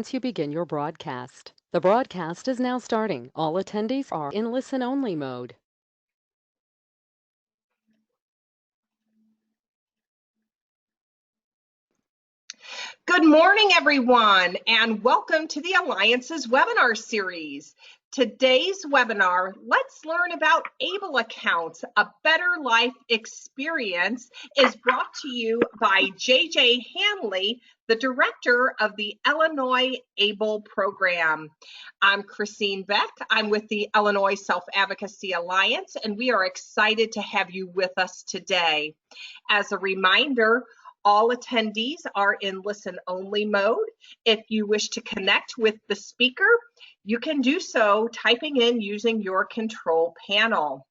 Once you begin your broadcast. The broadcast is now starting. All attendees are in listen-only mode. Good morning, everyone, and welcome to the Alliance's webinar series. Today's webinar, Let's Learn About ABLE Accounts, a Better Life Experience, is brought to you by JJ Hanley, the director of the Illinois ABLE program. I'm Christine Beck. I'm with the Illinois Self-Advocacy Alliance, and we are excited to have you with us today. As a reminder, all attendees are in listen-only mode. If you wish to connect with the speaker, you can do so typing in using your control panel.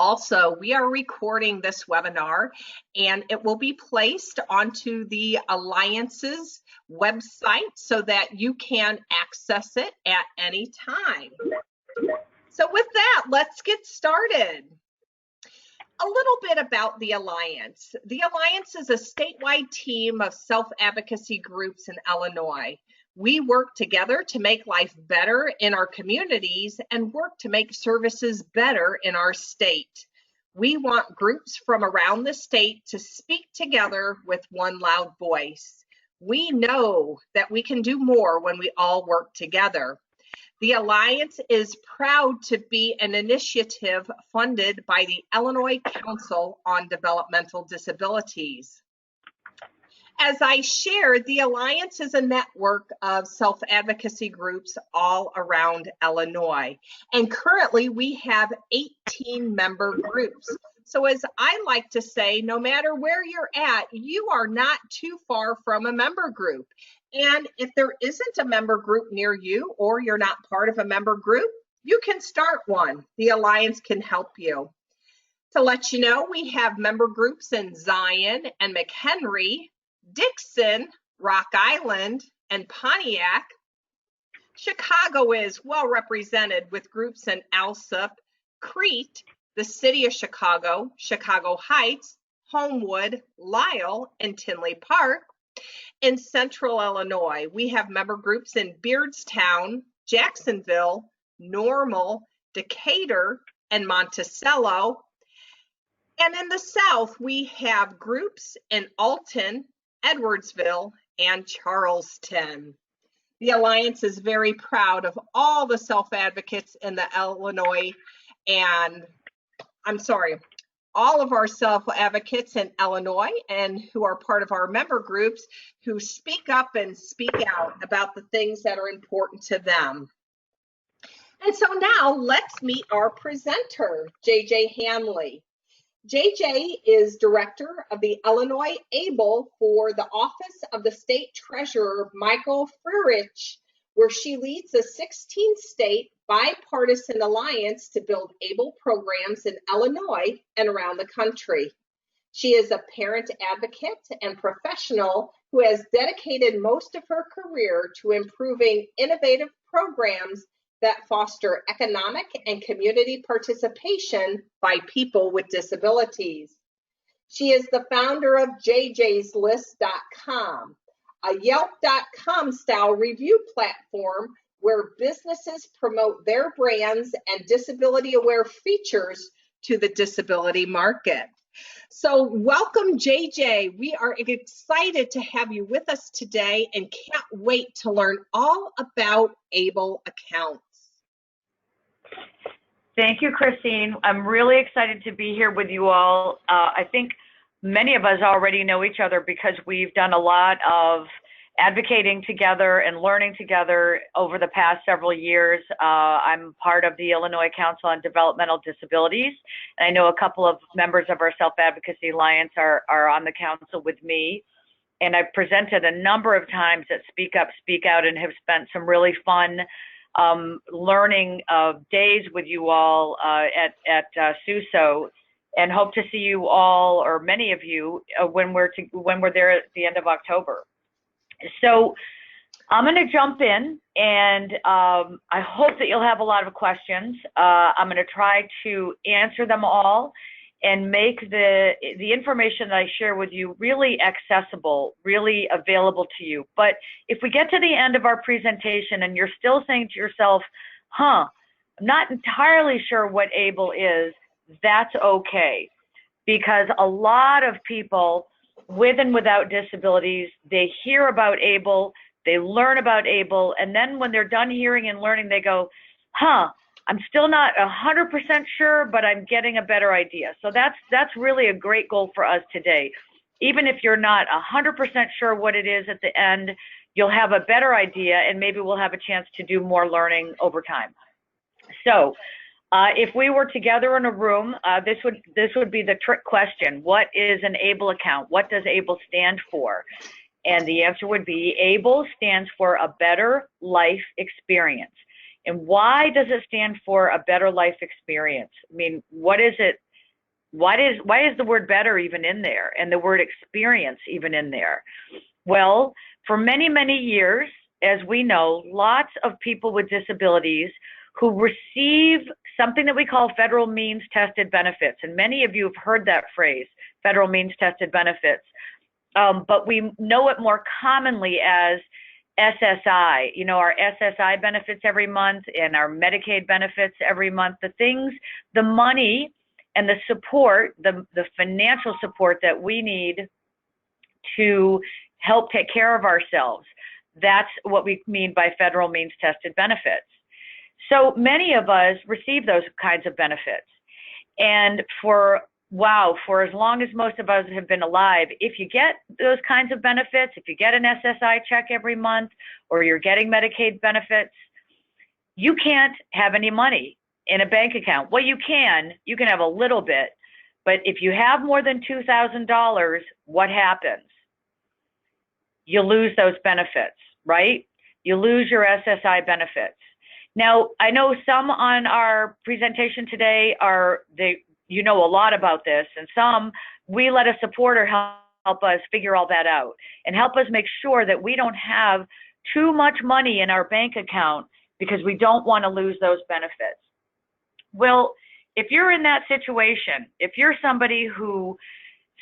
Also, we are recording this webinar and it will be placed onto the Alliance's website so that you can access it at any time. So with that, let's get started. A little bit about the Alliance. The Alliance is a statewide team of self-advocacy groups in Illinois. We work together to make life better in our communities and work to make services better in our state. We want groups from around the state to speak together with one loud voice. We know that we can do more when we all work together. The Alliance is proud to be an initiative funded by the Illinois Council on Developmental Disabilities. As I shared, the Alliance is a network of self-advocacy groups all around Illinois. And currently we have 18 member groups. So as I like to say, no matter where you're at, you are not too far from a member group. And if there isn't a member group near you or you're not part of a member group, you can start one. The Alliance can help you. To let you know, we have member groups in Zion and McHenry, Dixon, Rock Island, and Pontiac. Chicago is well represented with groups in Alsip, Crete, the city of Chicago, Chicago Heights, Homewood, Lisle, and Tinley Park. In Central Illinois, we have member groups in Beardstown, Jacksonville, Normal, Decatur, and Monticello. And in the South, we have groups in Alton, Edwardsville, and Charleston. The Alliance is very proud of all the self-advocates in the Illinois all of our self-advocates in Illinois and who are part of our member groups who speak up and speak out about the things that are important to them. And so now let's meet our presenter, JJ Hanley. JJ is director of the Illinois ABLE for the Office of the State Treasurer, Michael Frerich, where she leads a 16-state bipartisan alliance to build ABLE programs in Illinois and around the country. She is a parent advocate and professional who has dedicated most of her career to improving innovative programs that foster economic and community participation by people with disabilities. She is the founder of jjslist.com, a Yelp.com style review platform where businesses promote their brands and disability-aware features to the disability market. So welcome, JJ. We are excited to have you with us today and can't wait to learn all about ABLE accounts. Thank you, Christine. I'm really excited to be here with you all. I think many of us already know each other because we've done a lot of advocating together and learning together over the past several years. I'm part of the Illinois Council on Developmental Disabilities, and I know a couple of members of our Self-Advocacy Alliance are on the council with me. And I've presented a number of times at Speak Up, Speak Out, and have spent some really fun learning days with you all at SUSO, and hope to see you all, or many of you, when we're there at the end of October. So I'm going to jump in, and I hope that you'll have a lot of questions. I'm going to try to answer them all, and make the information that I share with you really accessible, really available to you. But if we get to the end of our presentation and you're still saying to yourself, I'm not entirely sure what ABLE is, that's okay. Because a lot of people with and without disabilities, they hear about ABLE, they learn about ABLE, and then when they're done hearing and learning, they go, I'm still not 100% sure, but I'm getting a better idea. So that's really a great goal for us today. Even if you're not 100% sure what it is at the end, you'll have a better idea, and maybe we'll have a chance to do more learning over time. So if we were together in a room, this would be the trick question. What is an ABLE account? What does ABLE stand for? And the answer would be ABLE stands for a better life experience. And why does it stand for a better life experience? I mean, what is it? Why is the word better even in there, and the word experience even in there? Well, for many, many years, as we know, lots of people with disabilities who receive something that we call federal means tested benefits. And many of you have heard that phrase, federal means tested benefits. But we know it more commonly as SSI, our SSI benefits every month and our Medicaid benefits every month, the money and the support, the financial support that we need to help take care of ourselves. That's what we mean by federal means tested benefits. So many of us receive those kinds of benefits. And for as long as most of us have been alive, if you get those kinds of benefits, if you get an SSI check every month, or you're getting Medicaid benefits, you can't have any money in a bank account. Well, you can have a little bit, but if you have more than $2,000, what happens? You lose those benefits, right? You lose your SSI benefits. Now, I know some on our presentation today you know a lot about this, and some we let a supporter help us figure all that out and help us make sure that we don't have too much money in our bank account because we don't want to lose those benefits. Well, if you're in that situation, if you're somebody who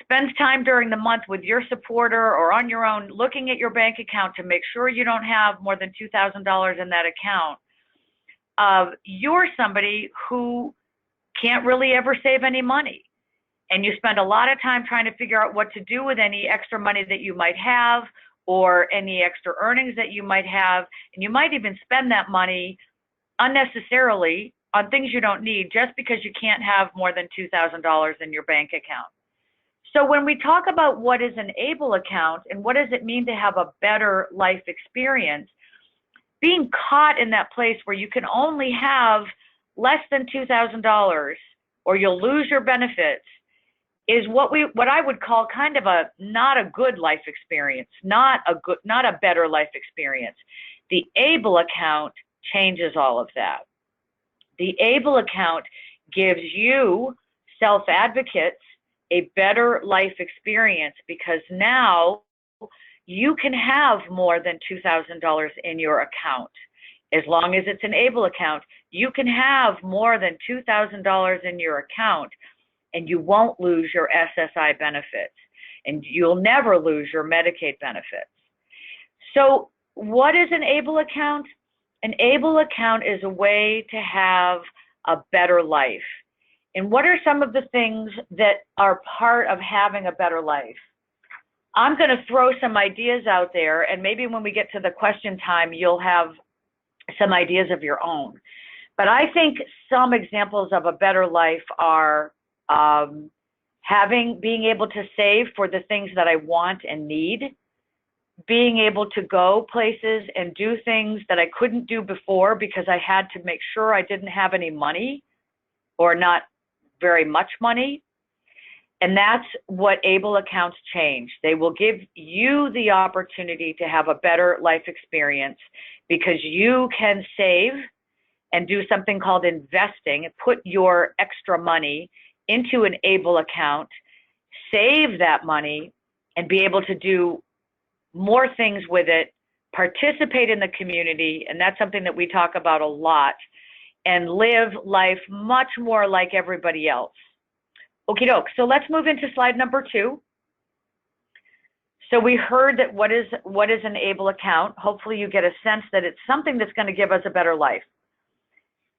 spends time during the month with your supporter or on your own looking at your bank account to make sure you don't have more than $2,000 in that account, you're somebody who can't really ever save any money. And you spend a lot of time trying to figure out what to do with any extra money that you might have or any extra earnings that you might have. And you might even spend that money unnecessarily on things you don't need just because you can't have more than $2,000 in your bank account. So when we talk about what is an ABLE account and what does it mean to have a better life experience, being caught in that place where you can only have less than $2,000 or you'll lose your benefits is what I would call kind of not a good life experience, not a better life experience. The ABLE account changes all of that. The ABLE account gives you self-advocates a better life experience because now you can have more than $2,000 in your account. As long as it's an ABLE account, you can have more than $2,000 in your account and you won't lose your SSI benefits and you'll never lose your Medicaid benefits. So what is an ABLE account? An ABLE account is a way to have a better life. And what are some of the things that are part of having a better life? I'm going to throw some ideas out there, and maybe when we get to the question time, you'll have some ideas of your own. But I think some examples of a better life are being able to save for the things that I want and need, being able to go places and do things that I couldn't do before because I had to make sure I didn't have any money or not very much money. And that's what ABLE accounts change. They will give you the opportunity to have a better life experience because you can save and do something called investing, put your extra money into an ABLE account, save that money, and be able to do more things with it, participate in the community, and that's something that we talk about a lot, and live life much more like everybody else. Okie doke. So let's move into slide number 2. So we heard that what is an ABLE account. Hopefully you get a sense that it's something that's going to give us a better life.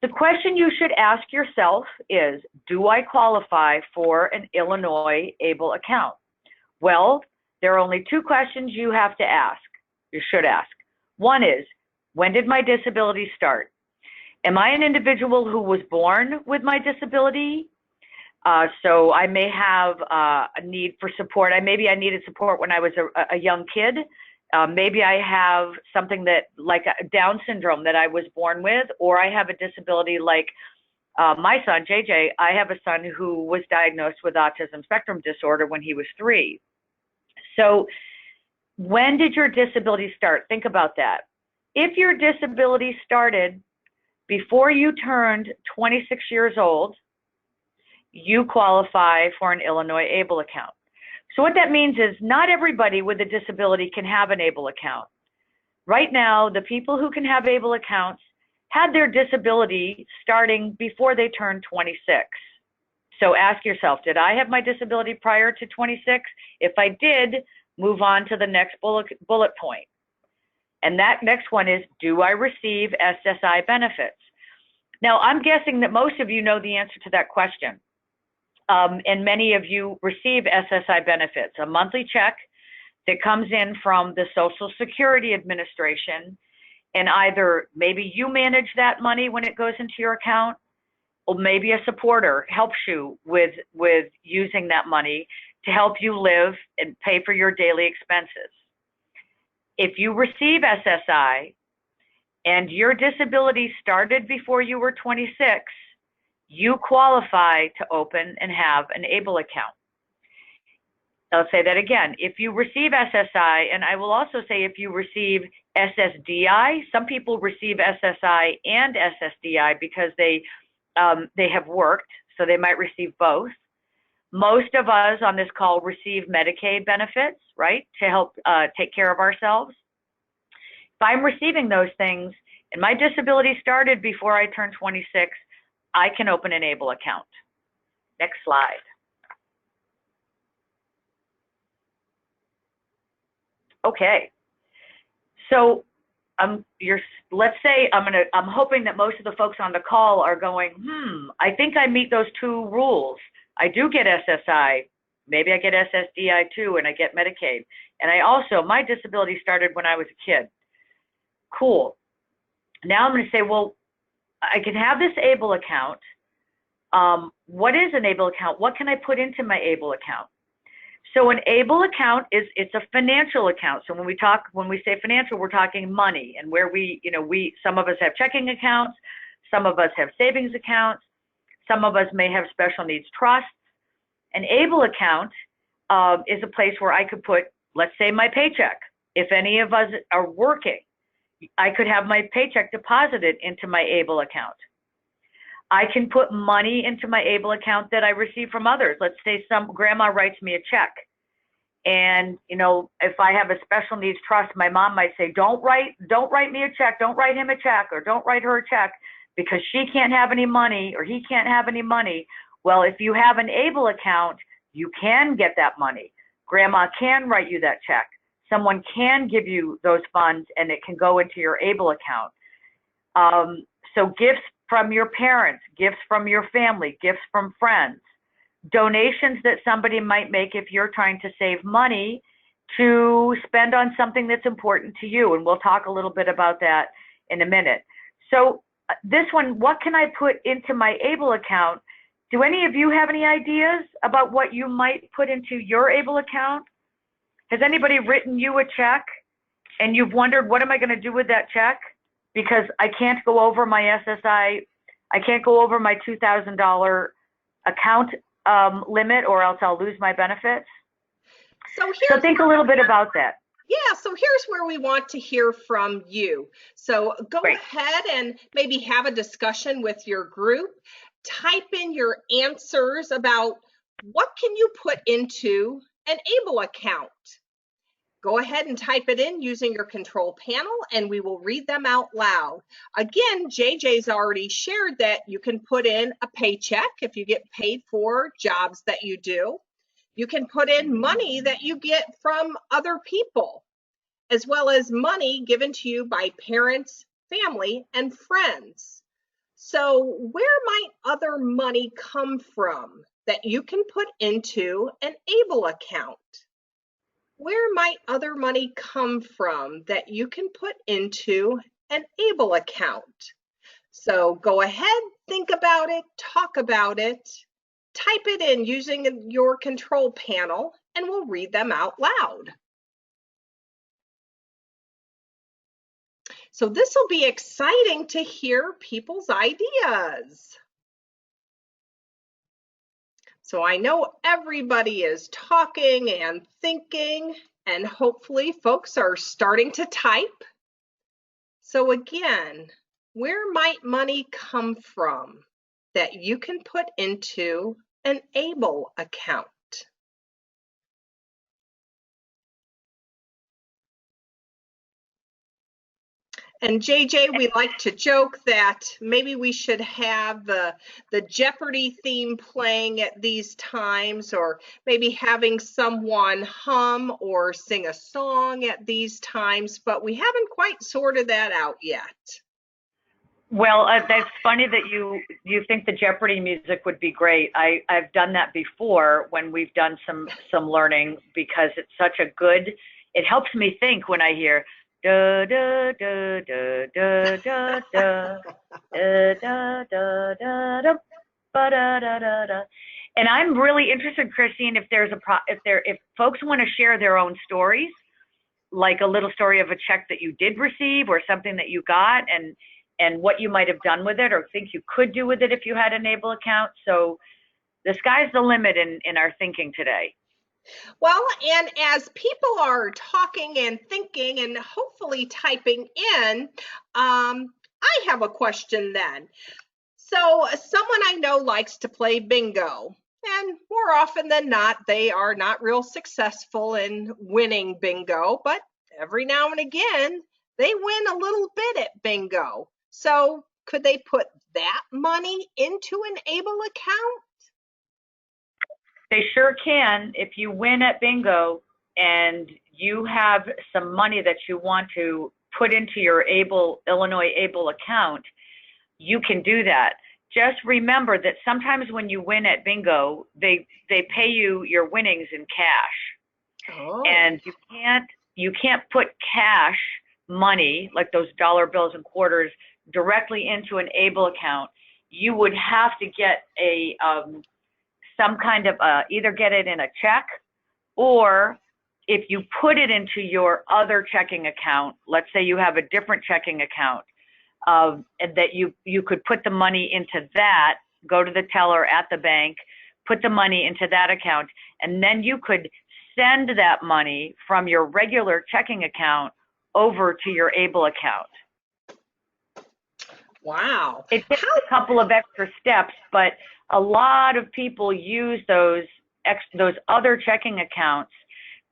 The question you should ask yourself is, do I qualify for an Illinois ABLE account? Well, there are only 2 questions you have to ask, you should ask. One is, when did my disability start? Am I an individual who was born with my disability? So I may have a need for support. Maybe I needed support when I was a young kid. Maybe I have something that, like Down syndrome, that I was born with, or I have a disability like my son, JJ. I have a son who was diagnosed with autism spectrum disorder when he was 3. So when did your disability start? Think about that. If your disability started before you turned 26 years old, you qualify for an Illinois ABLE account. So what that means is not everybody with a disability can have an ABLE account. Right now, the people who can have ABLE accounts had their disability starting before they turned 26. So ask yourself, did I have my disability prior to 26? If I did, move on to the next bullet point. And that next one is, do I receive SSI benefits? Now, I'm guessing that most of you know the answer to that question. And many of you receive SSI benefits, a monthly check that comes in from the Social Security Administration, and either maybe you manage that money when it goes into your account, or maybe a supporter helps you with using that money to help you live and pay for your daily expenses. If you receive SSI and your disability started before you were 26, you qualify to open and have an ABLE account. I'll say that again. If you receive SSI, and I will also say if you receive SSDI, some people receive SSI and SSDI because they have worked, so they might receive both. Most of us on this call receive Medicaid benefits, right, to help take care of ourselves. If I'm receiving those things and my disability started before I turned 26, I can open an ABLE account. Next slide. Okay. So let's say I'm hoping that most of the folks on the call are going, I think I meet those 2 rules. I do get SSI. Maybe I get SSDI too, and I get Medicaid. And my disability started when I was a kid. Cool. Now I'm going to say, well, I can have this ABLE account. What is an ABLE account? What can I put into my ABLE account? So an ABLE account it's a financial account. So when we say financial, we're talking money, and where some of us have checking accounts, some of us have savings accounts, some of us may have special needs trusts. An ABLE account is a place where I could put, let's say, my paycheck. If any of us are working, I could have my paycheck deposited into my ABLE account. I can put money into my ABLE account that I receive from others. Let's say some grandma writes me a check. And, if I have a special needs trust, my mom might say, don't write me a check, don't write him a check, or don't write her a check because she can't have any money or he can't have any money. Well, if you have an ABLE account, you can get that money. Grandma can write you that check. Someone can give you those funds and it can go into your ABLE account. So gifts from your parents, gifts from your family, gifts from friends, donations that somebody might make if you're trying to save money to spend on something that's important to you. And we'll talk a little bit about that in a minute. So this one, what can I put into my ABLE account? Do any of you have any ideas about what you might put into your ABLE account? Has anybody written you a check and you've wondered, what am I going to do with that check? Because I can't go over my SSI, I can't go over my $2,000 account limit, or else I'll lose my benefits. So think a little bit about that. Yeah, so here's where we want to hear from you. So go ahead and maybe have a discussion with your group. Type in your answers about what can you put into an ABLE account. Go ahead and type it in using your control panel and we will read them out loud. Again, JJ's already shared that you can put in a paycheck if you get paid for jobs that you do. You can put in money that you get from other people, as well as money given to you by parents, family, and friends. So where might other money come from that you can put into an ABLE account? Where might other money come from that you can put into an ABLE account? So go ahead, think about it, talk about it, type it in using your control panel, and we'll read them out loud. So this will be exciting to hear people's ideas. So I know everybody is talking and thinking, and hopefully folks are starting to type. So again, where might money come from that you can put into an ABLE account? And JJ, we like to joke that maybe we should have the Jeopardy theme playing at these times, or maybe having someone hum or sing a song at these times, but we haven't quite sorted that out yet. Well, that's funny that you think the Jeopardy music would be great. I've done that before when we've done some learning, because it's such a good, it helps me think when I hear da da da da da da da da da da da da ba da da da da. And I'm really interested, Christine, if folks want to share their own stories, like a little story of a check that you did receive or something that you got, and what you might have done with it or think you could do with it if you had an ABLE account. So the sky's the limit in our thinking today. Well, and as people are talking and thinking and hopefully typing in, I have a question then. So someone I know likes to play bingo, and more often than not, they are not real successful in winning bingo, but every now and again, they win a little bit at bingo. So could they put that money into an ABLE account? They sure can. If you win at bingo and you have some money that you want to put into your Illinois ABLE account, you can do that. Just remember that sometimes when you win at bingo, they pay you your winnings in cash. Oh. And you can't put cash money, like those dollar bills and quarters, directly into an ABLE account. You would have to get some kind of either get it in a check, or if you put it into your other checking account, let's say you have a different checking account, that you could put the money into that, go to the teller at the bank, put the money into that account, and then you could send that money from your regular checking account over to your ABLE account. Wow. It takes a couple of extra steps, but a lot of people use those other checking accounts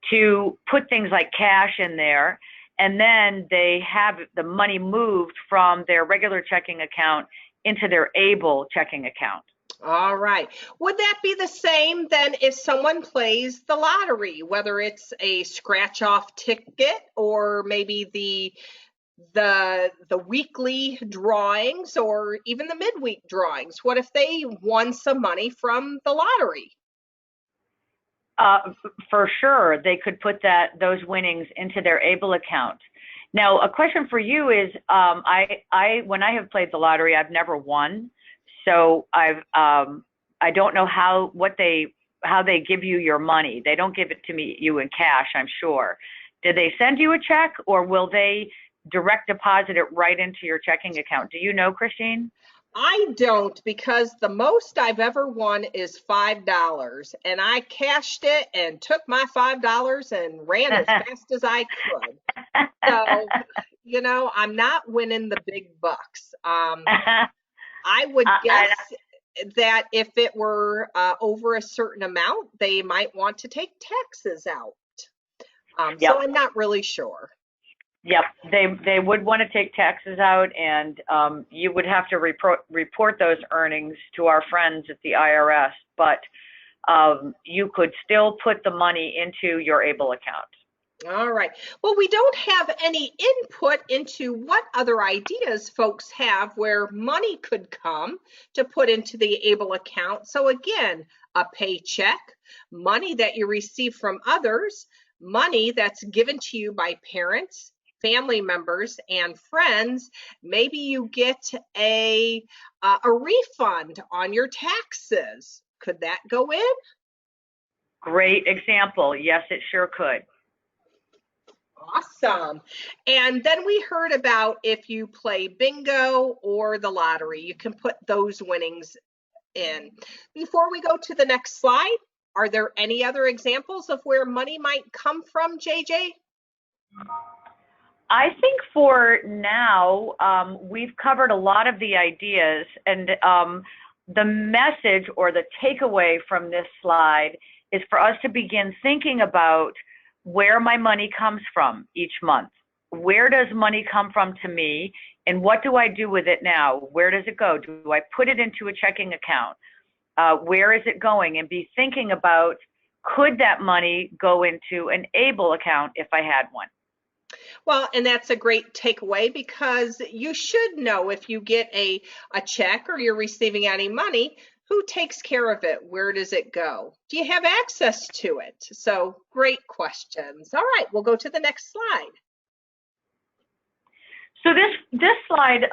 to put things like cash in there, and then they have the money moved from their regular checking account into their ABLE checking account. All right. Would that be the same then if someone plays the lottery, whether it's a scratch-off ticket or maybe the weekly drawings or even the midweek drawings? What if they won some money from the lottery? For sure, they could put those winnings into their ABLE account. Now, a question for you is, when I have played the lottery, I've never won, so I don't know how they give you your money. They don't give it to you in cash, I'm sure. Did they send you a check, or will they direct deposit it right into your checking account? Do you know, Christine? I don't, because the most I've ever won is $5, and I cashed it and took my $5 and ran as fast as I could. So, I'm not winning the big bucks. I would guess that if it were over a certain amount, they might want to take taxes out. Yep. So I'm not really sure. Yep, they would want to take taxes out, and you would have to report those earnings to our friends at the IRS, but you could still put the money into your ABLE account. All right. Well, we don't have any input into what other ideas folks have where money could come to put into the ABLE account. So again, a paycheck, money that you receive from others, money that's given to you by parents, family members, and friends. Maybe you get a refund on your taxes. Could that go in? Great example. Yes, it sure could. Awesome. And then we heard about if you play bingo or the lottery, you can put those winnings in. Before we go to the next slide, are there any other examples of where money might come from, JJ? I think for now, we've covered a lot of the ideas, and the message or the takeaway from this slide is for us to begin thinking about where my money comes from each month. Where does money come from to me, and what do I do with it now? Where does it go? Do I put it into a checking account? Where is it going? And be thinking about, could that money go into an ABLE account if I had one? Well, and that's a great takeaway because you should know if you get a check or you're receiving any money, who takes care of it? Where does it go? Do you have access to it? So great questions. All right, we'll go to the next slide. So this slide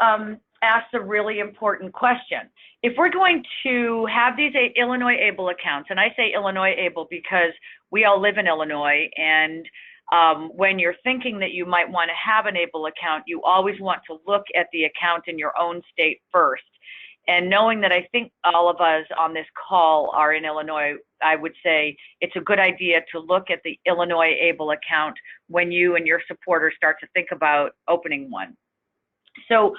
asks a really important question. If we're going to have these Illinois ABLE accounts, and I say Illinois ABLE because we all live in Illinois, and when you're thinking that you might want to have an ABLE account, you always want to look at the account in your own state first. And knowing that I think all of us on this call are in Illinois, I would say it's a good idea to look at the Illinois ABLE account when you and your supporters start to think about opening one. So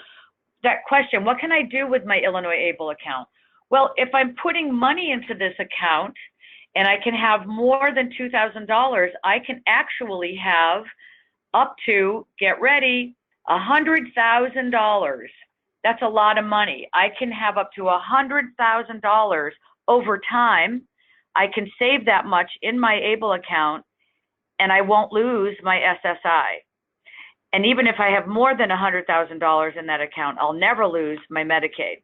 that question, what can I do with my Illinois ABLE account? Well, if I'm putting money into this account and I can have more than $2,000, I can actually have up to, get ready, $100,000. That's a lot of money. I can have up to $100,000 over time. I can save that much in my ABLE account, and I won't lose my SSI. And even if I have more than $100,000 in that account, I'll never lose my Medicaid.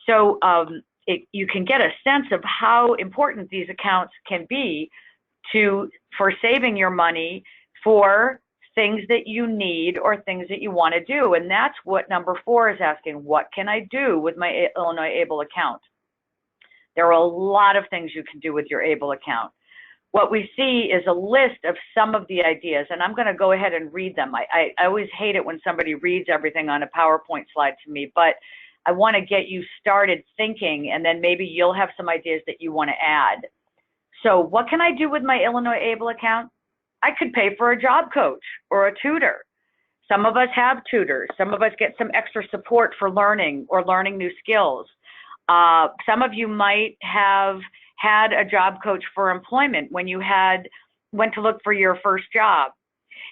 So you can get a sense of how important these accounts can be for saving your money for things that you need or things that you want to do. And that's what number 4 is asking. What can I do with my Illinois ABLE account? There are a lot of things you can do with your ABLE account. What we see is a list of some of the ideas, and I'm going to go ahead and read them. I always hate it when somebody reads everything on a PowerPoint slide to me, but I want to get you started thinking, and then maybe you'll have some ideas that you want to add. So what can I do with my Illinois ABLE account? I could pay for a job coach or a tutor. Some of us have tutors. Some of us get some extra support for learning or learning new skills. Some of you might have had a job coach for employment when you went to look for your first job.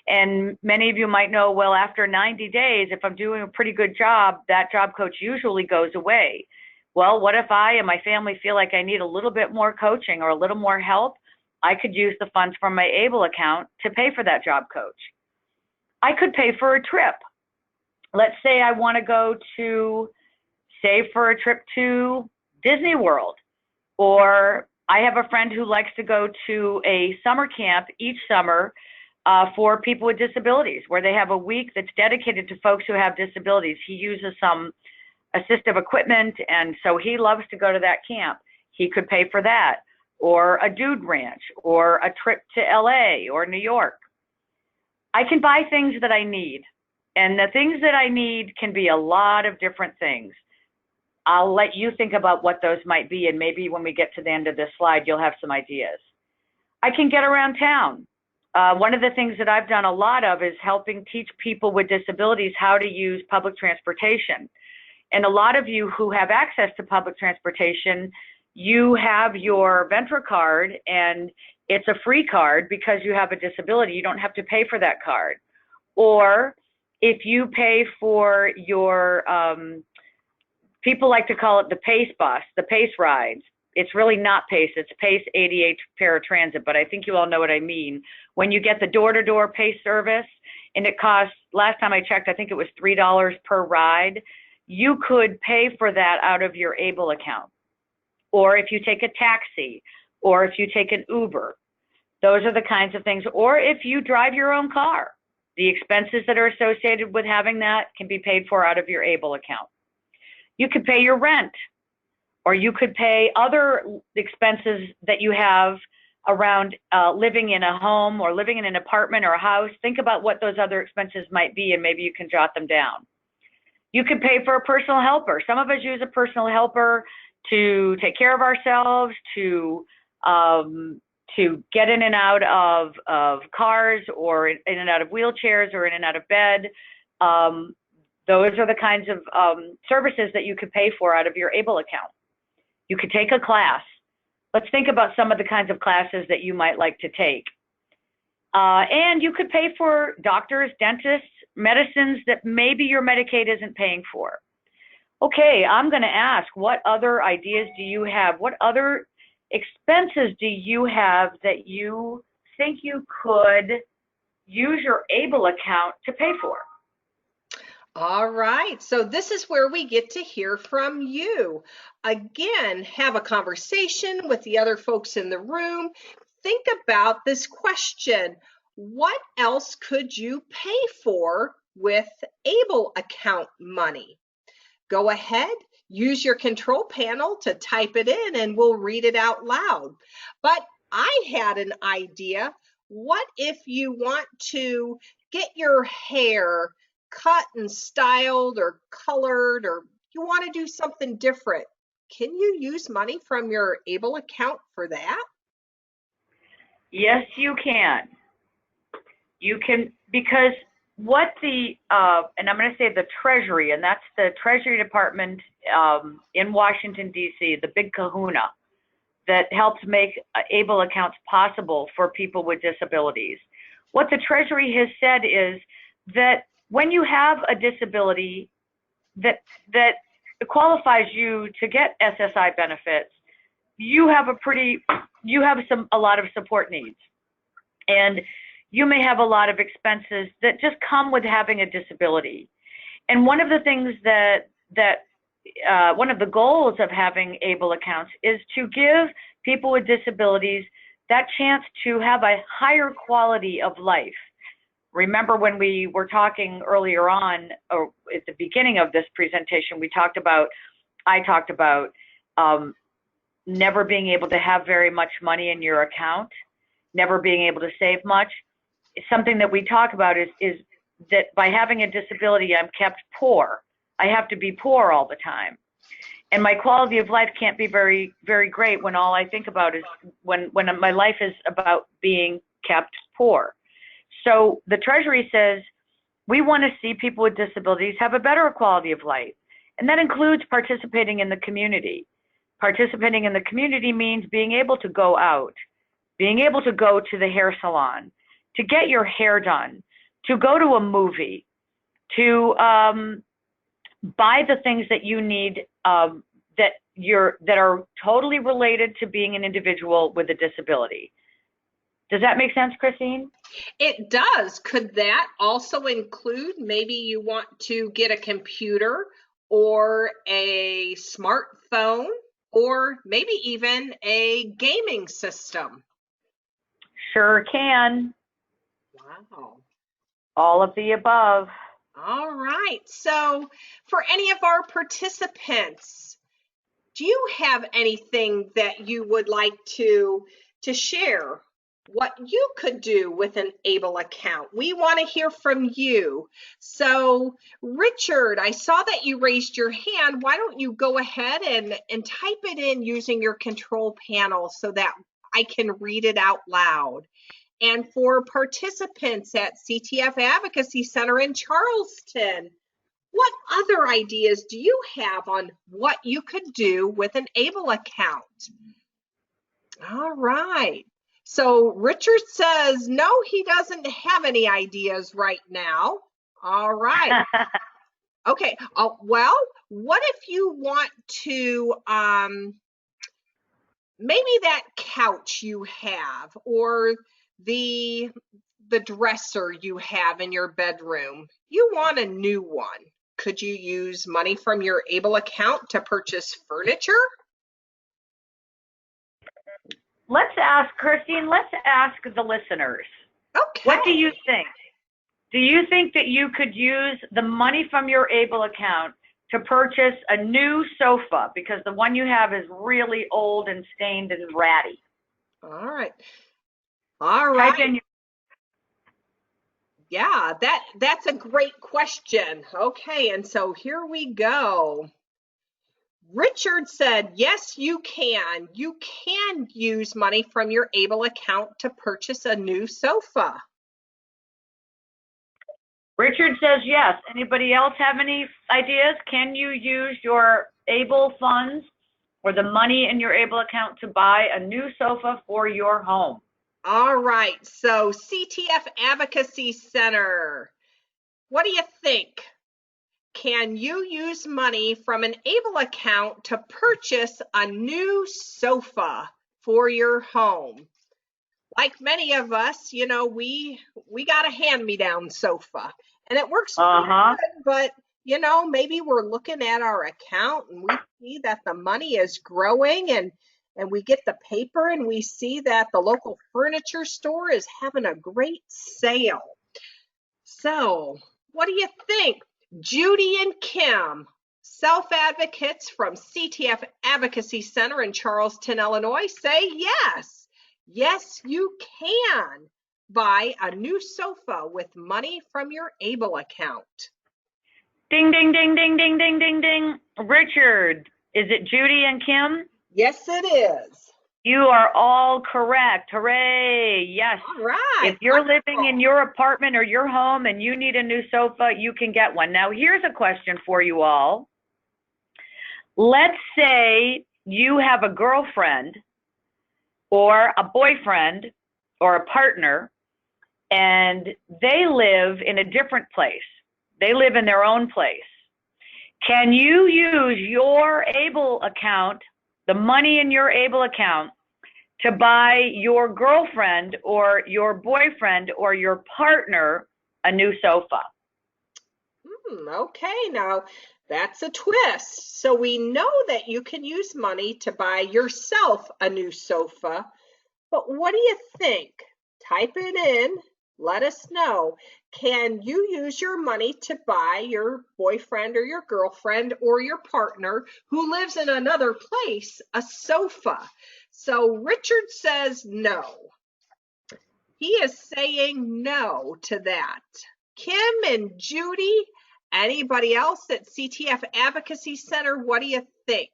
And many of you might know, well, after 90 days, if I'm doing a pretty good job, that job coach usually goes away. Well, what if I and my family feel like I need a little bit more coaching or a little more help? I could use the funds from my ABLE account to pay for that job coach. I could pay for a trip. Let's say I want to save for a trip to Disney World, or I have a friend who likes to go to a summer camp each summer for people with disabilities, where they have a week that's dedicated to folks who have disabilities. He uses some assistive equipment, and so he loves to go to that camp. He could pay for that, or a dude ranch, or a trip to LA or New York. I can buy things that I need, and the things that I need can be a lot of different things. I'll let you think about what those might be, and maybe when we get to the end of this slide, you'll have some ideas. I can get around town. One of the things that I've done a lot of is helping teach people with disabilities how to use public transportation. And a lot of you who have access to public transportation, you have your Ventra card, and it's a free card because you have a disability. You don't have to pay for that card. Or if you pay for your, people like to call it the PACE bus, the PACE rides. It's really not PACE, it's PACE ADA paratransit, but I think you all know what I mean. When you get the door-to-door PACE service, and it costs, last time I checked, I think it was $3 per ride, you could pay for that out of your ABLE account. Or if you take a taxi, or if you take an Uber, those are the kinds of things. Or if you drive your own car, the expenses that are associated with having that can be paid for out of your ABLE account. You could pay your rent, or you could pay other expenses that you have around living in a home or living in an apartment or a house. Think about what those other expenses might be, and maybe you can jot them down. You could pay for a personal helper. Some of us use a personal helper to take care of ourselves, to get in and out of cars, or in and out of wheelchairs, or in and out of bed. Those are the kinds of services that you could pay for out of your ABLE account. You could take a class. Let's think about some of the kinds of classes that you might like to take. And you could pay for doctors, dentists, medicines that maybe your Medicaid isn't paying for. Okay, I'm going to ask, what other ideas do you have? What other expenses do you have that you think you could use your ABLE account to pay for? All right, so this is where we get to hear from you. Again, have a conversation with the other folks in the room. Think about this question. What else could you pay for with ABLE account money? Go ahead, use your control panel to type it in and we'll read it out loud. But I had an idea. What if you want to get your hair cut and styled or colored, or you want to do something different? Can you use money from your ABLE account for that? Yes, you can. You can, because what the, and I'm going to say the Treasury, and that's the Treasury Department in Washington, D.C., the big kahuna that helps make ABLE accounts possible for people with disabilities. What the Treasury has said is that when you have a disability that qualifies you to get SSI benefits, you have a lot of support needs, and you may have a lot of expenses that just come with having a disability. And one of the things one of the goals of having ABLE accounts is to give people with disabilities that chance to have a higher quality of life. Remember when we were talking earlier on, or at the beginning of this presentation, I talked about never being able to have very much money in your account, never being able to save much. Something that we talk about is that by having a disability, I'm kept poor. I have to be poor all the time. And my quality of life can't be very, very great when all I think about is when my life is about being kept poor. So the Treasury says we want to see people with disabilities have a better quality of life. And that includes participating in the community. Participating in the community means being able to go out, being able to go to the hair salon, to get your hair done, to go to a movie, to buy the things that you need that are totally related to being an individual with a disability. Does that make sense, Christine? It does. Could that also include maybe you want to get a computer or a smartphone or maybe even a gaming system? Sure can. Wow. All of the above. All right. So for any of our participants, do you have anything that you would like to share? What you could do with an ABLE account? We want to hear from you. So Richard, I saw that you raised your hand. Why don't you go ahead and type it in using your control panel so that I can read it out loud. And for participants at CTF Advocacy Center in Charleston, what other ideas do you have on what you could do with an ABLE account? All right. So Richard says, no, he doesn't have any ideas right now. All right. Okay. Well, what if you want to, maybe that couch you have, or the dresser you have in your bedroom, you want a new one. Could you use money from your ABLE account to purchase furniture? Let's ask, Christine, let's ask the listeners. Okay. What do you think? Do you think that you could use the money from your ABLE account to purchase a new sofa because the one you have is really old and stained and ratty? All right. All right. Type in your Yeah, that's a great question. Okay, and so here we go. Richard said, yes, you can. You can use money from your ABLE account to purchase a new sofa. Richard says yes. Anybody else have any ideas? Can you use your ABLE funds or the money in your ABLE account to buy a new sofa for your home? All right, so CTF Advocacy Center, what do you think? Can you use money from an ABLE account to purchase a new sofa for your home? Like many of us, you know, we got a hand-me-down sofa, and it works pretty good, but you know, maybe we're looking at our account and we see that the money is growing, and we get the paper and we see that the local furniture store is having a great sale. So, what do you think? Judy and Kim, self-advocates from CTF Advocacy Center in Charleston, Illinois, say yes. Yes, you can buy a new sofa with money from your ABLE account. Ding, ding, ding, ding, ding, ding, ding, ding. Richard, is it Judy and Kim? Yes, it is. You are all correct. Hooray. Yes. All right. If you're living in your apartment or your home and you need a new sofa, you can get one. Now, here's a question for you all. Let's say you have a girlfriend or a boyfriend or a partner, and they live in a different place. They live in their own place. Can you use your ABLE account, the money in your ABLE account, to buy your girlfriend or your boyfriend or your partner a new sofa? Okay, now that's a twist. So we know that you can use money to buy yourself a new sofa, but what do you think? Type it in. Let us know. Can you use your money to buy your boyfriend or your girlfriend or your partner who lives in another place a sofa? So Richard says no. He is saying no to that. Kim and Judy, anybody else at CTF Advocacy Center, what do you think?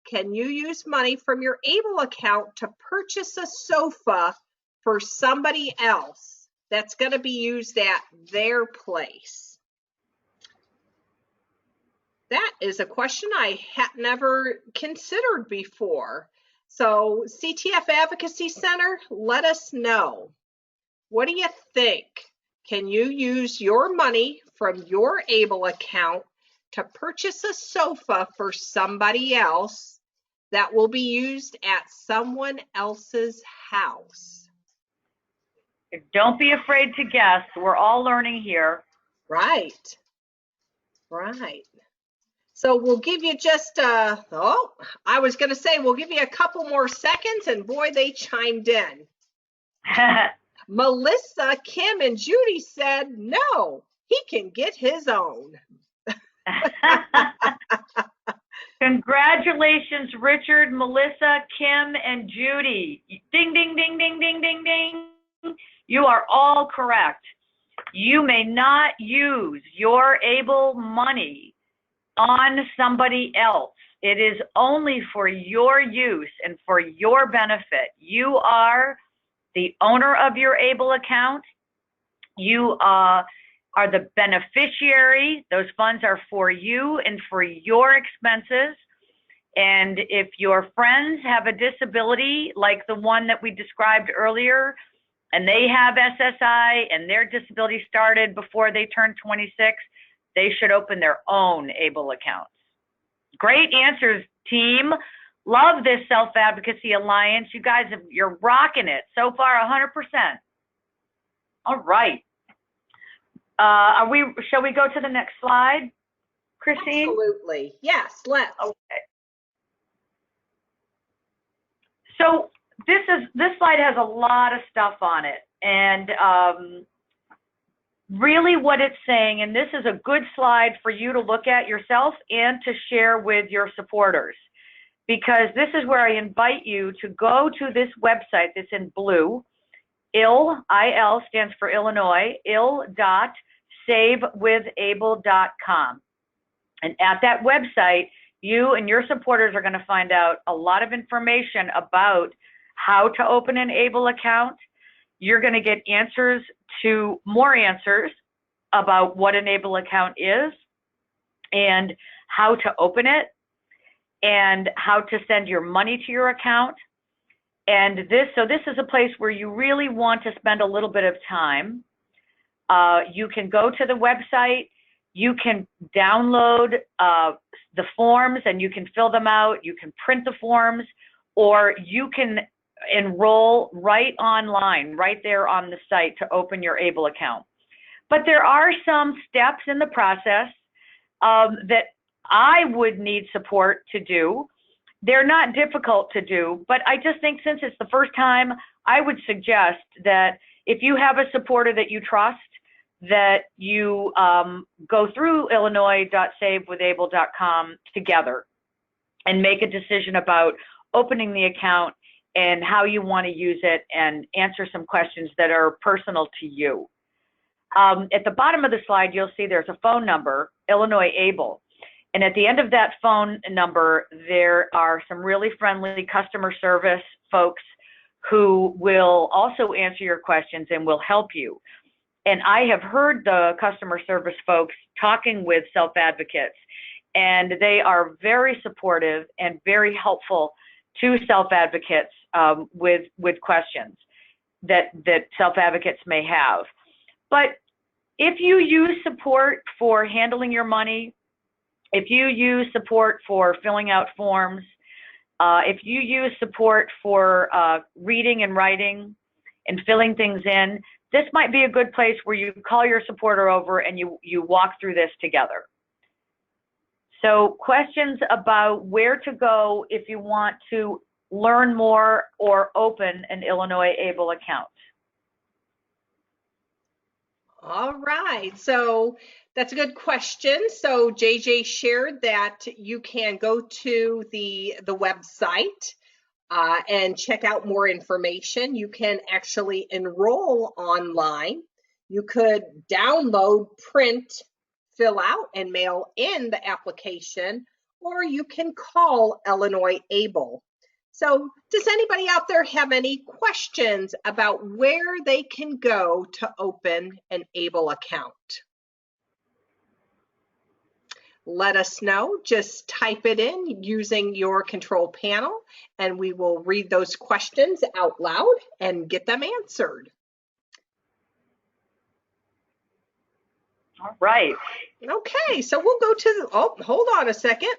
Can you use money from your ABLE account to purchase a sofa for somebody else that's going to be used at their place? That is a question I had never considered before. So CTF Advocacy Center, let us know. What do you think? Can you use your money from your ABLE account to purchase a sofa for somebody else that will be used at someone else's house? Don't be afraid to guess. We're all learning here. Right. Right. So we'll give you just, I was going to say we'll give you a couple more seconds, and boy, they chimed in. Melissa, Kim, and Judy said, no, he can get his own. Congratulations, Richard, Melissa, Kim, and Judy. Ding, ding, ding, ding, ding, ding, ding. You are all correct. You may not use your ABLE money on somebody else. It is only for your use and for your benefit. You are the owner of your ABLE account. You are the beneficiary. Those funds are for you and for your expenses. And if your friends have a disability like the one that we described earlier, and they have SSI and their disability started before they turned 26, they should open their own ABLE accounts. Great answers, team. Love this Self-Advocacy Alliance. You guys, you're rocking it so far, 100%. All right. Shall we go to the next slide, Christine? Absolutely. Yes, let's. Okay. So this slide has a lot of stuff on it, and really what it's saying, and this is a good slide for you to look at yourself and to share with your supporters, because this is where I invite you to go to this website that's in blue. IL stands for Illinois, il.savewithable.com. And at that website, you and your supporters are going to find out a lot of information about how to open an ABLE account. You're going to get more answers about what an ABLE account is and how to open it and how to send your money to your account. And this is a place where you really want to spend a little bit of time. You can go to the website, you can download the forms and you can fill them out, you can print the forms, or you can enroll right online, right there on the site to open your ABLE account. But there are some steps in the process that I would need support to do. They're not difficult to do, but I just think since it's the first time, I would suggest that if you have a supporter that you trust, that you go through illinois.savewithable.com together and make a decision about opening the account and how you want to use it and answer some questions that are personal to you. At the bottom of the slide, you'll see there's a phone number, Illinois ABLE. And at the end of that phone number, there are some really friendly customer service folks who will also answer your questions and will help you. And I have heard the customer service folks talking with self-advocates, and they are very supportive and very helpful to self-advocates with questions that self-advocates may have. But if you use support for handling your money, if you use support for filling out forms, if you use support for reading and writing and filling things in, this might be a good place where you call your supporter over and you walk through this together. So questions about where to go if you want to learn more or open an Illinois ABLE account. All right, so that's a good question. So JJ shared that you can go to the website and check out more information. You can actually enroll online. You could download, print, fill out, and mail in the application, or you can call Illinois ABLE. So does anybody out there have any questions about where they can go to open an ABLE account? Let us know. Just type it in using your control panel, and we will read those questions out loud and get them answered. All right. Okay, so we'll go to, oh, hold on a second.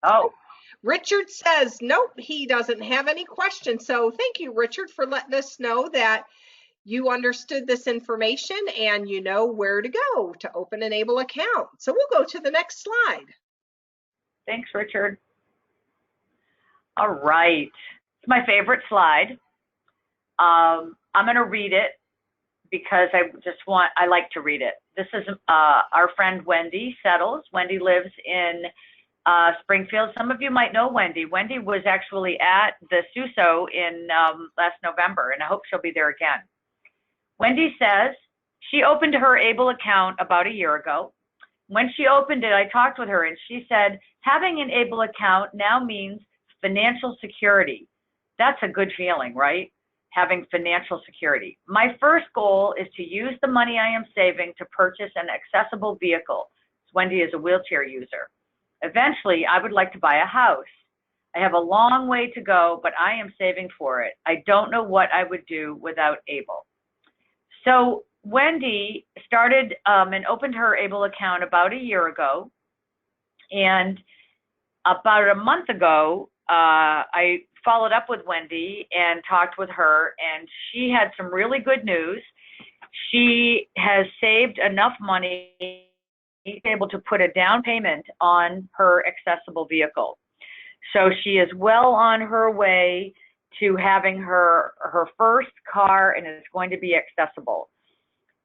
Oh. Richard says, nope, he doesn't have any questions. So thank you, Richard, for letting us know that you understood this information and you know where to go to open an ABLE account. So we'll go to the next slide. Thanks, Richard. All right. It's my favorite slide. I'm going to read it because I like to read it. This is our friend Wendy Settles. Wendy lives in Springfield. Some of you might know Wendy. Wendy was actually at the SUSO in last November, and I hope she'll be there again. Wendy says she opened her ABLE account about a year ago. When she opened it, I talked with her, and she said, having an ABLE account now means financial security. That's a good feeling, right? Having financial security. My first goal is to use the money I am saving to purchase an accessible vehicle. Wendy is a wheelchair user. Eventually, I would like to buy a house. I have a long way to go, but I am saving for it. I don't know what I would do without Able. So Wendy started and opened her Able account about a year ago. And about a month ago, I followed up with Wendy and talked with her, and she had some really good news. She has saved enough money to be able to put a down payment on her accessible vehicle. So she is well on her way to having her first car, and it's going to be accessible.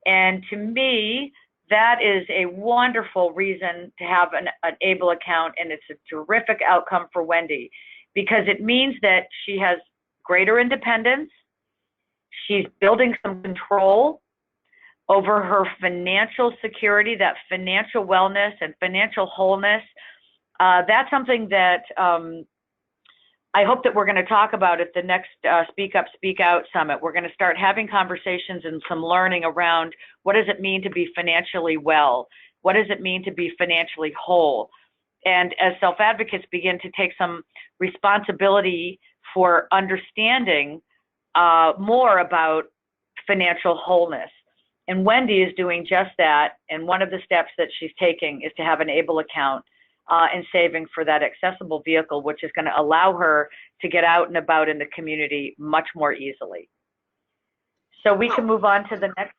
And to me, that is a wonderful reason to have an Able account, and it's a terrific outcome for Wendy because it means that she has greater independence. She's building some control over her financial security, that financial wellness and financial wholeness. That's something that I hope that we're going to talk about at the next Speak Up, Speak Out Summit. We're going to start having conversations and some learning around what does it mean to be financially well? What does it mean to be financially whole? And as self-advocates begin to take some responsibility for understanding more about financial wholeness. And Wendy is doing just that. And one of the steps that she's taking is to have an Able account and saving for that accessible vehicle, which is going to allow her to get out and about in the community much more easily. So we can move on to the next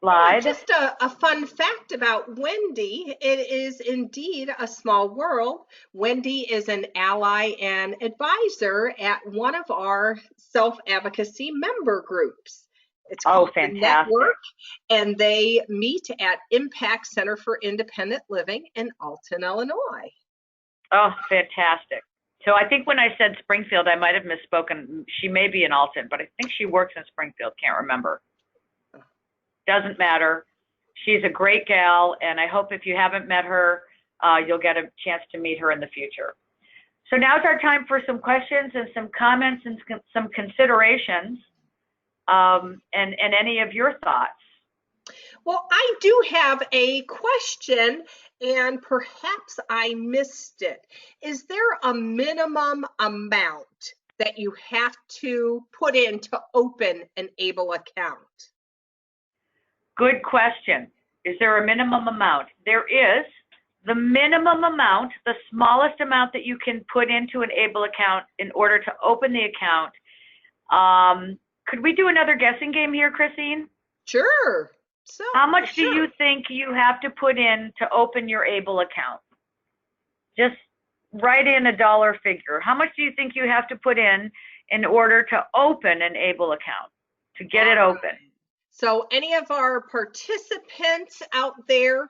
slide. Just a fun fact about Wendy. It is indeed a small world. Wendy is an ally and advisor at one of our self-advocacy member groups. It's called the Network, and they meet at Impact Center for Independent Living in Alton, Illinois. Oh, fantastic. So I think when I said Springfield, I might have misspoken. She may be in Alton, but I think she works in Springfield. Can't remember. Doesn't matter. She's a great gal, and I hope if you haven't met her, you'll get a chance to meet her in the future. So now's our time for some questions and some comments and some considerations. And any of your thoughts. Well, I do have a question, and perhaps I missed it. Is there a minimum amount that you have to put in to open an Able account? Good question. Is there a minimum amount? There is. The minimum amount, the smallest amount that you can put into an Able account in order to open the account. Could we do another guessing game here, Christine? Sure. So, how much do you think you have to put in to open your Able account? Just write in a dollar figure. How much do you think you have to put in order to open an Able account, to get it open? So any of our participants out there,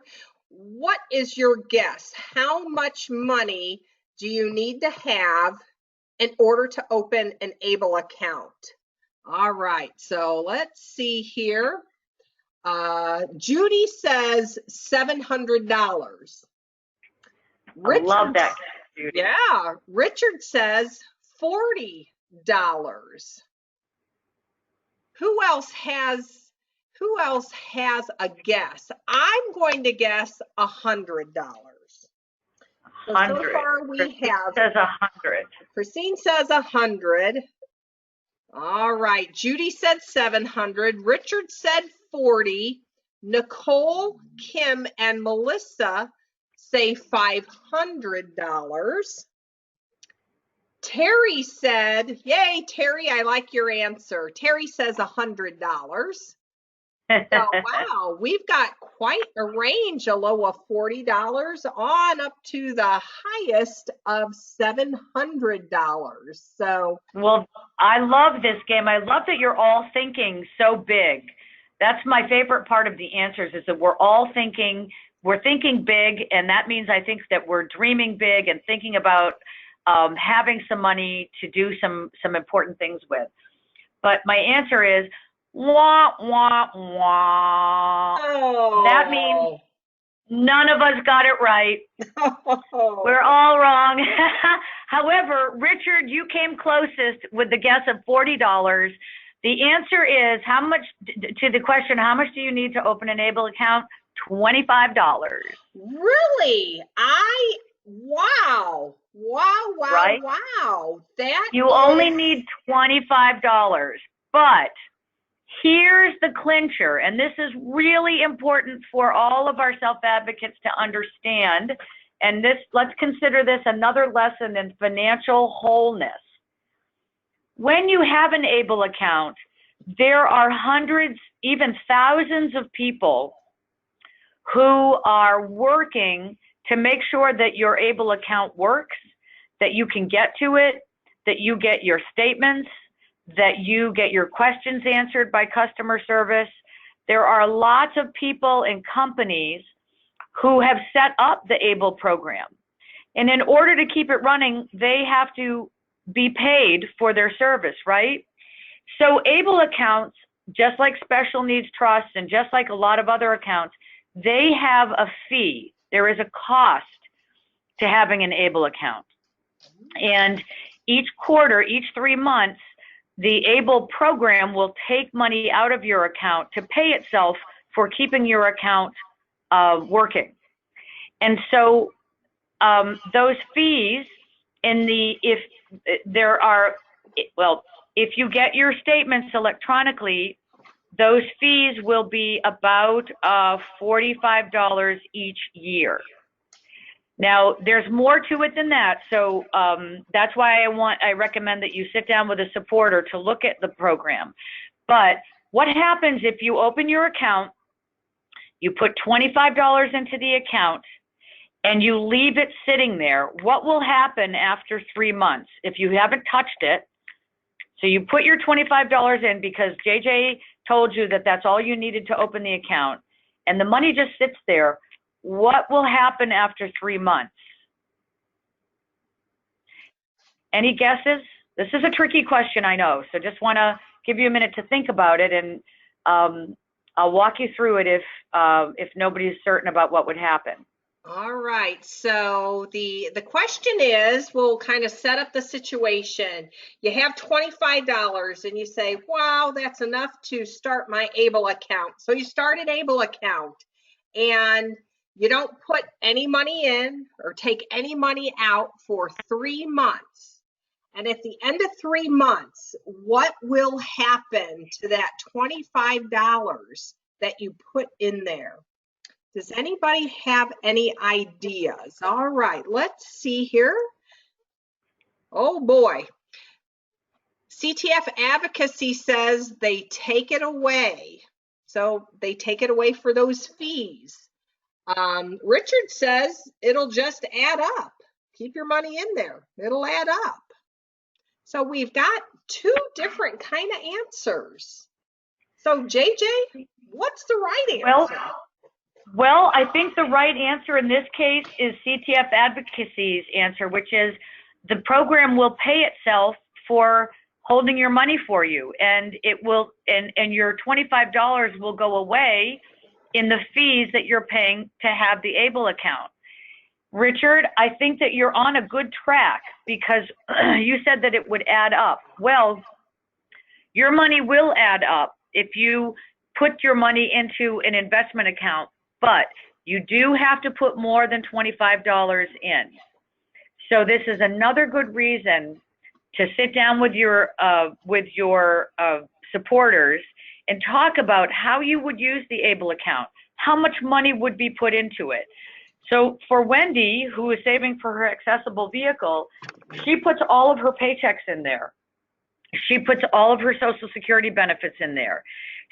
what is your guess? How much money do you need to have in order to open an Able account? All right, so let's see here. Judy says $700. I love that, Judy. Yeah, Richard says $40. Who else has a guess? I'm going to guess $100. So far we have. Says 100. Christine says 100. All right. Judy said 700. Richard said 40. Nicole, Kim, and Melissa say $500. Terry said, yay, Terry, I like your answer. Terry says $100. So, wow, we've got quite a range, a low of $40 on up to the highest of $700. So, well, I love this game. I love that you're all thinking so big. That's my favorite part of the answers is that we're all thinking, we're thinking big, and that means I think that we're dreaming big and thinking about having some money to do some important things with. But my answer is, wah, wah, wah. oh. That means none of us got it right. We're all wrong. However, Richard, you came closest with the guess of $40. The answer is how much, to the question, how much do you need to open an Able account? $25. Really? Wow. Wow, wow, right? wow. go. That You is, only need $25, but here's the clincher, and this is really important for all of our self-advocates to understand, and let's consider this another lesson in financial wholeness. When you have an ABLE account, there are hundreds, even thousands of people who are working to make sure that your ABLE account works, that you can get to it, that you get your statements, that you get your questions answered by customer service. There are lots of people and companies who have set up the ABLE program. And in order to keep it running, they have to be paid for their service, right? So ABLE accounts, just like special needs trusts and just like a lot of other accounts, they have a fee. There is a cost to having an ABLE account. And each quarter, each 3 months, the ABLE program will take money out of your account to pay itself for keeping your account working. And so those fees if you get your statements electronically, those fees will be about $45 each year. Now, there's more to it than that, so that's why I recommend that you sit down with a supporter to look at the program. But what happens if you open your account, you put $25 into the account, and you leave it sitting there? What will happen after 3 months if you haven't touched it? So you put your $25 in because JJ told you that that's all you needed to open the account, and the money just sits there. What will happen after 3 months? Any guesses? This is a tricky question, I know, so just want to give you a minute to think about it, and I'll walk you through it if nobody's certain about what would happen. all right. So the question is, we'll kind of set up the situation. You have $25 and you say, wow, that's enough to start my ABLE account. So you start an ABLE account and you don't put any money in or take any money out for 3 months. And at the end of 3 months, what will happen to that $25 that you put in there? Does anybody have any ideas? All right, let's see here. Oh boy. CTF Advocacy says they take it away. So they take it away for those fees. Richard says it'll just add up. Keep your money in there. It'll add up. So we've got 2 different kind of answers. So JJ, what's the right answer? Well, I think the right answer in this case is CTF Advocacy's answer, which is the program will pay itself for holding your money for you, and it will, and your $25 will go away in the fees that you're paying to have the ABLE account. Richard, I think that you're on a good track because you said that it would add up. Well, your money will add up if you put your money into an investment account, but you do have to put more than $25 in. So this is another good reason to sit down with your supporters and talk about how you would use the ABLE account, how much money would be put into it. So for Wendy, who is saving for her accessible vehicle, she puts all of her paychecks in there. She puts all of her Social Security benefits in there.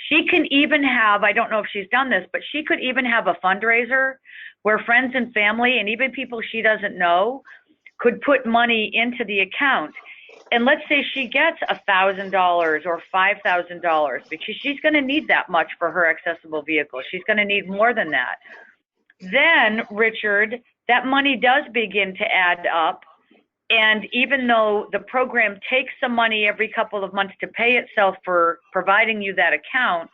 She can even have, I don't know if she's done this, but she could even have a fundraiser where friends and family and even people she doesn't know could put money into the account. And let's say she gets $1,000 or $5,000 because she's going to need that much for her accessible vehicle. She's going to need more than that. Then, Richard, that money does begin to add up. And even though the program takes some money every couple of months to pay itself for providing you that account,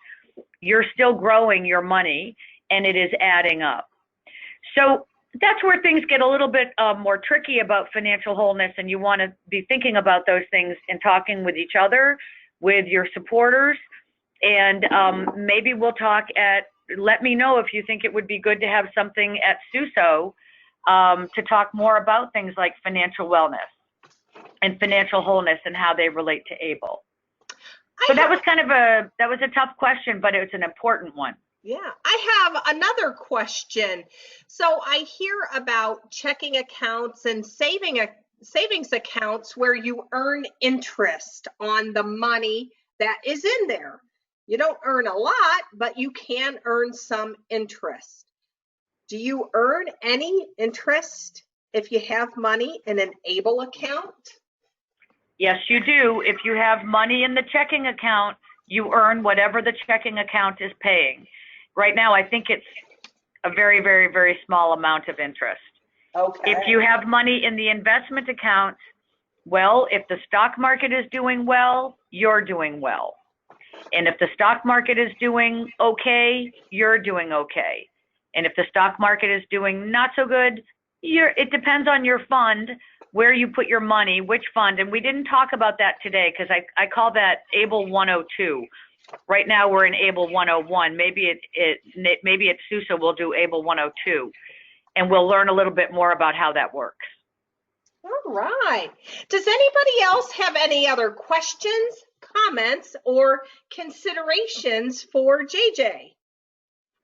you're still growing your money and it is adding up. So that's where things get a little bit more tricky about financial wholeness, and you want to be thinking about those things and talking with each other, with your supporters, and maybe we'll talk let me know if you think it would be good to have something at SUSO to talk more about things like financial wellness. and financial wholeness and how they relate to ABLE. I So that have, was kind of a tough question, but it was an important one. yeah, I have another question. So I hear about checking accounts and savings accounts where you earn interest on the money that is in there. You don't earn a lot, but you can earn some interest. Do you earn any interest if you have money in an ABLE account? Yes, you do. If you have money in the checking account, you earn whatever the checking account is paying. Right now, I think it's a very, very, very small amount of interest. Okay. If you have money in the investment account, well, if the stock market is doing well, you're doing well. And if the stock market is doing okay, you're doing okay. And if the stock market is doing not so good, it depends on your fund, where you put your money, which fund. And we didn't talk about that today because I call that ABLE 102. Right now we're in ABLE 101. Maybe at SUSA we'll do ABLE 102, and we'll learn a little bit more about how that works. All right. Does anybody else have any other questions, comments, or considerations for JJ?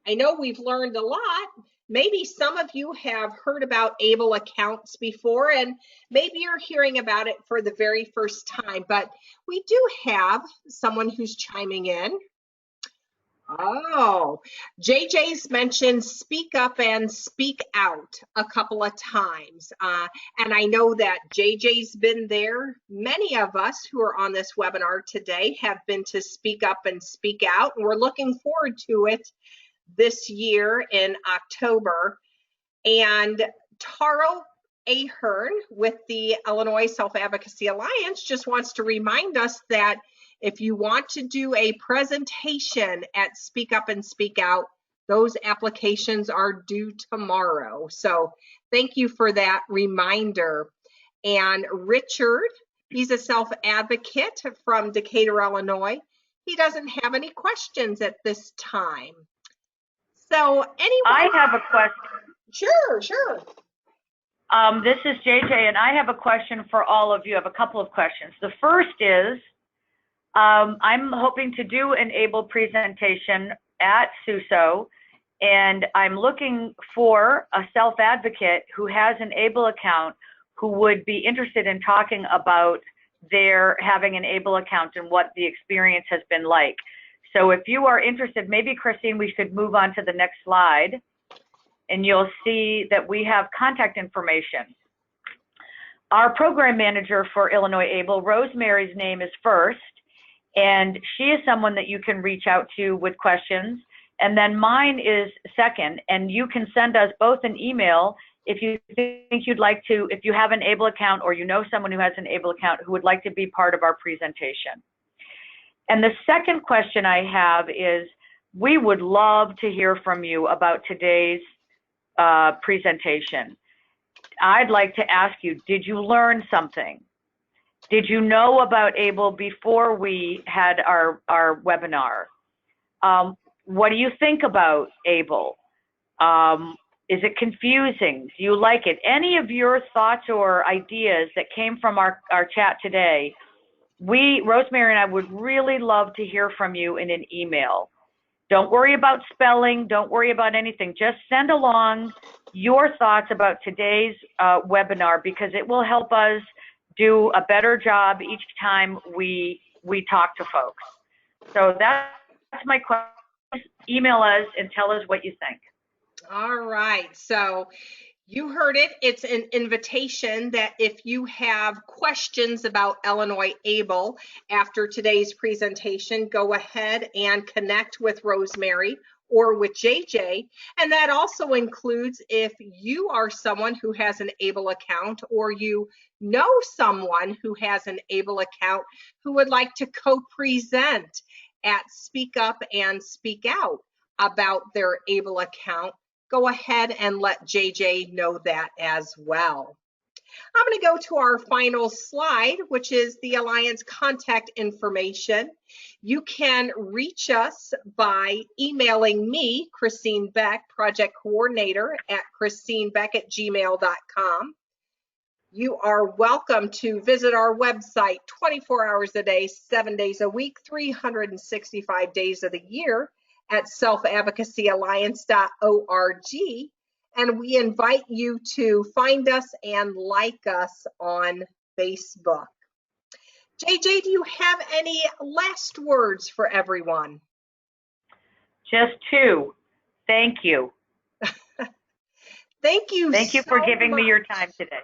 I know we've learned a lot. Maybe some of you have heard about ABLE accounts before, and maybe you're hearing about it for the very first time, but we do have someone who's chiming in. Oh, JJ's mentioned speak up and speak out a couple of times. And I know that JJ's been there. Many of us who are on this webinar today have been to speak up and speak out, and we're looking forward to it this year in October. And Taro Ahern with the Illinois Self-Advocacy Alliance just wants to remind us that if you want to do a presentation at Speak Up and Speak Out, those applications are due tomorrow. So thank you for that reminder. And Richard, he's a self-advocate from Decatur, Illinois. He doesn't have any questions at this time. So anyone? I have a question. Sure. This is JJ, and I have a question for all of you. I have a couple of questions. The first is, I'm hoping to do an ABLE presentation at SUSO, and I'm looking for a self-advocate who has an ABLE account who would be interested in talking about their having an ABLE account and what the experience has been like. So if you are interested, maybe Christine, we should move on to the next slide, and you'll see that we have contact information. Our program manager for Illinois ABLE, Rosemary's name is first, and she is someone that you can reach out to with questions. And then mine is second, and you can send us both an email if you think you'd like to, if you have an ABLE account or you know someone who has an ABLE account who would like to be part of our presentation. And the second question I have is, we would love to hear from you about today's presentation. I'd like to ask you, did you learn something? Did you know about ABLE before we had our webinar? What do you think about ABLE? Is it confusing? Do you like it? Any of your thoughts or ideas that came from our chat today, Rosemary and I would really love to hear from you in an email. Don't worry about spelling, don't worry about anything. Just send along your thoughts about today's webinar, because it will help us do a better job each time we talk to folks. So that's my question. Email us and tell us what you think. All right, so you heard it. It's an invitation that if you have questions about Illinois ABLE after today's presentation, go ahead and connect with Rosemary or with JJ. And that also includes if you are someone who has an ABLE account, or you know someone who has an ABLE account who would like to co-present at Speak Up and Speak Out about their ABLE account, go ahead and let JJ know that as well. I'm going to go to our final slide, which is the Alliance contact information. You can reach us by emailing me, Christine Beck, project coordinator, at christinebeck@gmail.com. You are welcome to visit our website 24 hours a day, 7 days a week, 365 days of the year at selfadvocacyalliance.org. And we invite you to find us and like us on Facebook. JJ, do you have any last words for everyone? Just two. Thank you. Thank you for giving much. me your time today.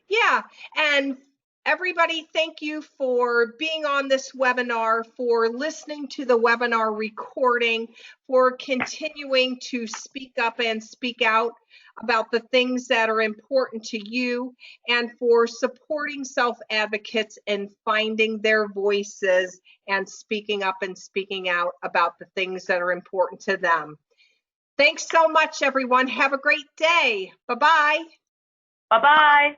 Yeah, and everybody, thank you for being on this webinar, for listening to the webinar recording, for continuing to speak up and speak out about the things that are important to you, and for supporting self-advocates and finding their voices and speaking up and speaking out about the things that are important to them. Thanks so much, everyone. Have a great day. Bye-bye. Bye-bye.